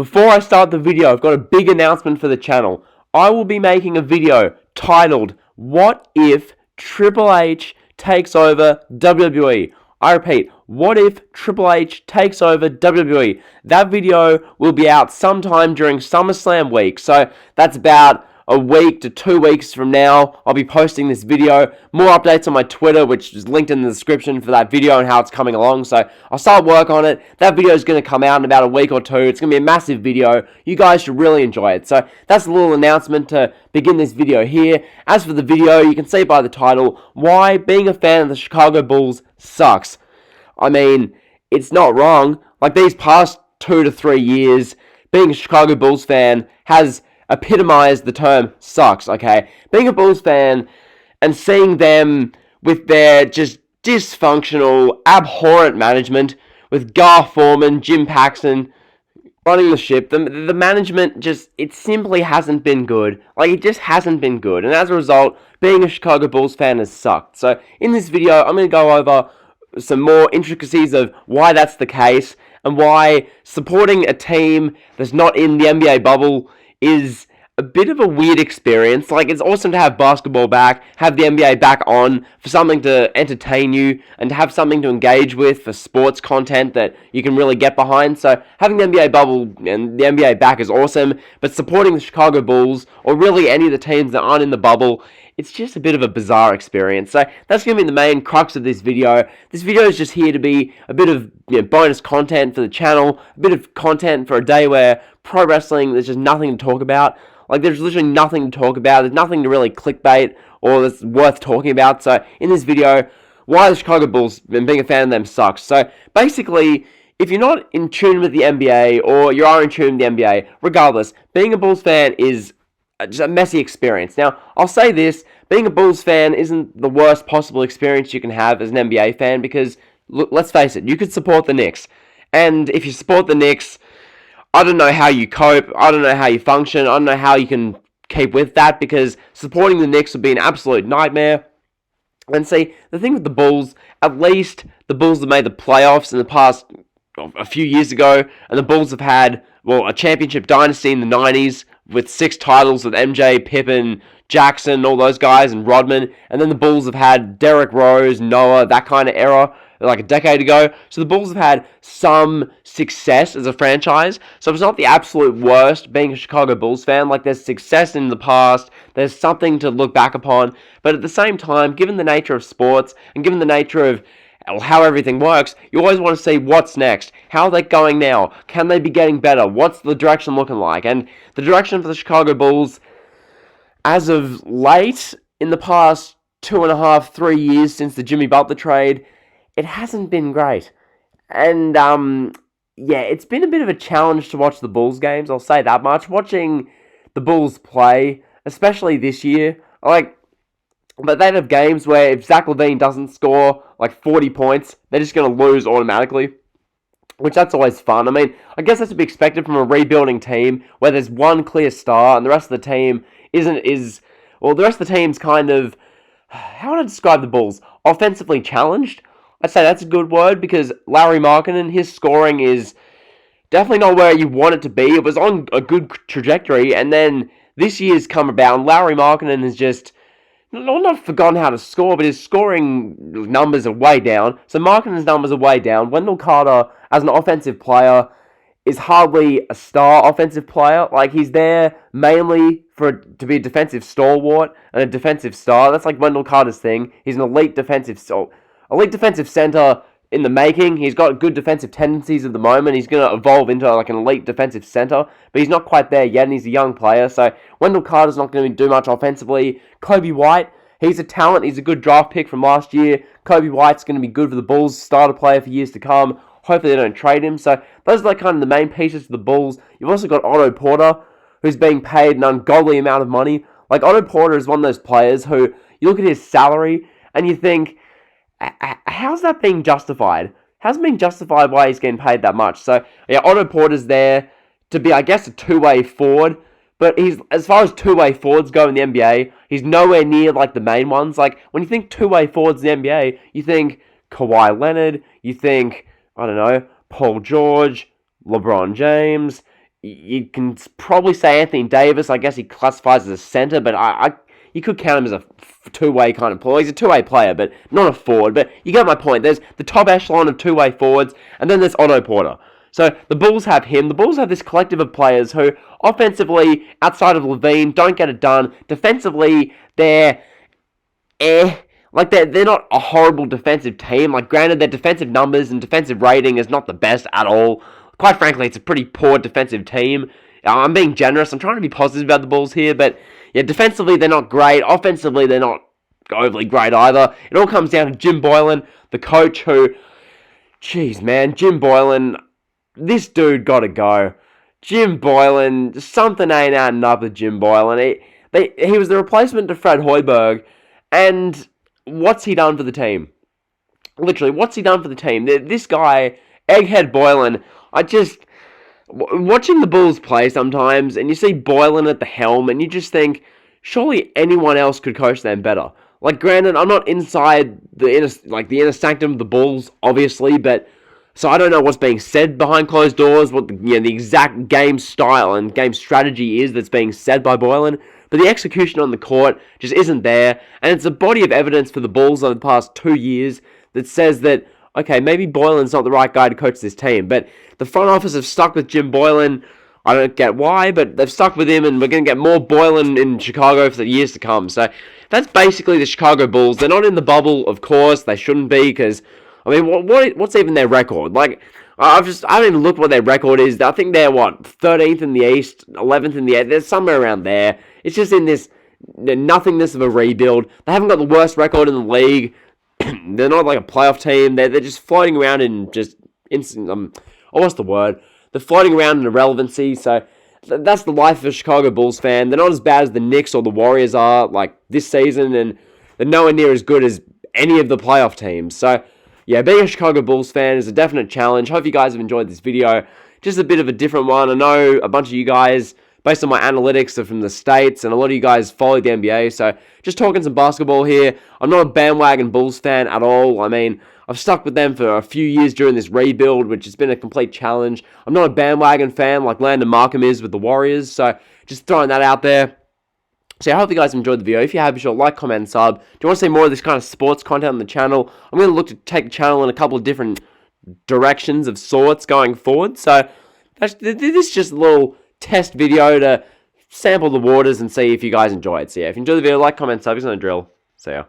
Before I start the video, I've got a big announcement for the channel. I will be making a video titled, What If Triple H Takes Over WWE? I repeat, what if Triple H takes over WWE? That video will be out sometime during SummerSlam week, so that's about a week to 2 weeks from now. I'll be posting this video. More updates on my Twitter, which is linked in the description for that video and how it's coming along. So I'll start work on it. That video is going to come out in about a week or two. It's going to be a massive video. You guys should really enjoy it. So that's a little announcement to begin this video here. As for the video, you can see by the title, why being a fan of the Chicago Bulls sucks. I mean, it's not wrong. Like these past 2 to 3 years, being a Chicago Bulls fan has epitomized the term sucks, okay? Being a Bulls fan and seeing them with their just dysfunctional, abhorrent management, with Gar Forman, Jim Paxson running the ship, the management just, it simply hasn't been good. Like, it just hasn't been good. And as a result, being a Chicago Bulls fan has sucked. So, in this video, I'm going to go over some more intricacies of why that's the case, and why supporting a team that's not in the NBA bubble is a bit of a weird experience. Like, it's awesome to have basketball back, have the NBA back on, for something to entertain you, and to have something to engage with for sports content that you can really get behind. So, having the NBA bubble and the NBA back is awesome, but supporting the Chicago Bulls, or really any of the teams that aren't in the bubble, it's just a bit of a bizarre experience. So that's going to be the main crux of this video. This video is just here to be a bit of bonus content for the channel, a bit of content for a day where pro wrestling, there's just nothing to talk about. Like, there's literally nothing to talk about. There's nothing to really clickbait or that's worth talking about. So in this video, why the Chicago Bulls and being a fan of them sucks. So basically, if you're not in tune with the NBA, or you are in tune with the NBA, regardless, being a Bulls fan is just a messy experience. Now, I'll say this, being a Bulls fan isn't the worst possible experience you can have as an NBA fan, because, look, let's face it, you could support the Knicks. And if you support the Knicks, I don't know how you cope, I don't know how you function, I don't know how you can keep with that, because supporting the Knicks would be an absolute nightmare. And see, the thing with the Bulls, at least the Bulls have made the playoffs in the past, a few years ago, and the Bulls have had, well, a championship dynasty in the 90s, with 6 titles with MJ, Pippen, Jackson, all those guys, and Rodman. And then the Bulls have had Derrick Rose, Noah, that kind of era, like a decade ago. So the Bulls have had some success as a franchise. So it's not the absolute worst being a Chicago Bulls fan. Like, there's success in the past, there's something to look back upon. But at the same time, given the nature of sports, and given the nature of how everything works, you always want to see what's next. How are they going now? Can they be getting better? What's the direction looking like? And the direction for the Chicago Bulls, as of late, in the past 2.5, 3 years since the Jimmy Butler trade, it hasn't been great. And, yeah, it's been a bit of a challenge to watch the Bulls games, I'll say that much. Watching the Bulls play, especially this year, but they'd have games where if Zach LaVine doesn't score like 40 points, they're just going to lose automatically, which that's always fun. I mean, I guess that's to be expected from a rebuilding team where there's one clear star and the rest of the team the rest of the team's kind of, how would I describe the Bulls? Offensively challenged? I'd say that's a good word, because Larry Markkinen, his scoring is definitely not where you want it to be. It was on a good trajectory, and then this year's come about, and Larry Markkinen has just not forgotten how to score, but his scoring numbers are way down. So Markkinen's numbers are way down. Wendell Carter, as an offensive player, is hardly a star offensive player. Like, he's there mainly to be a defensive stalwart and a defensive star. That's like Wendell Carter's thing. He's an elite defensive center in the making. He's got good defensive tendencies at the moment. He's going to evolve into like an elite defensive center, but he's not quite there yet, and he's a young player. So Wendell Carter's not going to do much offensively. Kobe White, he's a talent. He's a good draft pick from last year. Kobe White's going to be good for the Bulls, starter player for years to come. Hopefully they don't trade him. So those are like kind of the main pieces for the Bulls. You've also got Otto Porter, who's being paid an ungodly amount of money. Like, Otto Porter is one of those players who, you look at his salary, and you think, how's that being justified? How's it being justified why he's getting paid that much? So, yeah, Otto Porter's there to be, I guess, a two-way forward. But as far as two-way forwards go in the NBA, he's nowhere near, like, the main ones. Like, when you think two-way forwards in the NBA, you think Kawhi Leonard, you think, I don't know, Paul George, LeBron James, You can probably say Anthony Davis. I guess he classifies as a center, but you could count him as a two-way kind of player. He's a two-way player, but not a forward. But you get my point. There's the top echelon of two-way forwards, and then there's Otto Porter. So the Bulls have him. The Bulls have this collective of players who, offensively, outside of Levine, don't get it done. Defensively, they're Like, they're not a horrible defensive team. Like, granted, their defensive numbers and defensive rating is not the best at all. Quite frankly, it's a pretty poor defensive team. I'm being generous. I'm trying to be positive about the Bulls here, but yeah, defensively, they're not great. Offensively, they're not overly great either. It all comes down to Jim Boylen, the coach who... Jeez, man, Jim Boylen, this dude gotta go. Jim Boylen, something ain't adding up with Jim Boylen. He was the replacement to Fred Hoiberg, and what's he done for the team? Literally, what's he done for the team? This guy, Egghead Boylen, watching the Bulls play sometimes, and you see Boylen at the helm, and you just think, surely anyone else could coach them better. Like, granted, I'm not inside the inner sanctum of the Bulls, obviously, but so I don't know what's being said behind closed doors, what the exact game style and game strategy is that's being said by Boylen, but the execution on the court just isn't there, and it's a body of evidence for the Bulls over the past 2 years that says that, okay, maybe Boylen's not the right guy to coach this team, but the front office have stuck with Jim Boylen. I don't get why, but they've stuck with him, and we're going to get more Boylen in Chicago for the years to come. So that's basically the Chicago Bulls. They're not in the bubble, of course. They shouldn't be, because, I mean, what's even their record? Like, I haven't even looked what their record is. I think they're, 13th in the East, 11th in the East. They're somewhere around there. It's just in this nothingness of a rebuild. They haven't got the worst record in the league. They're not like a playoff team. They're just floating around in just instant... what's the word? They're floating around in irrelevancy, so that's the life of a Chicago Bulls fan. They're not as bad as the Knicks or the Warriors are, like, this season, and they're nowhere near as good as any of the playoff teams. So, yeah, being a Chicago Bulls fan is a definite challenge. Hope you guys have enjoyed this video. Just a bit of a different one. I know a bunch of you guys, based on my analytics, are from the States, and a lot of you guys follow the NBA, so just talking some basketball here. I'm not a bandwagon Bulls fan at all. I mean, I've stuck with them for a few years during this rebuild, which has been a complete challenge. I'm not a bandwagon fan like Landon Markham is with the Warriors, so just throwing that out there. So I hope you guys enjoyed the video. If you have, be sure to like, comment, and sub. Do you want to see more of this kind of sports content on the channel? I'm going to look to take the channel in a couple of different directions of sorts going forward. So this is just a little test video to sample the waters and see if you guys enjoy it. So yeah, if you enjoy the video, like, comment, sub. It's on the drill. See ya.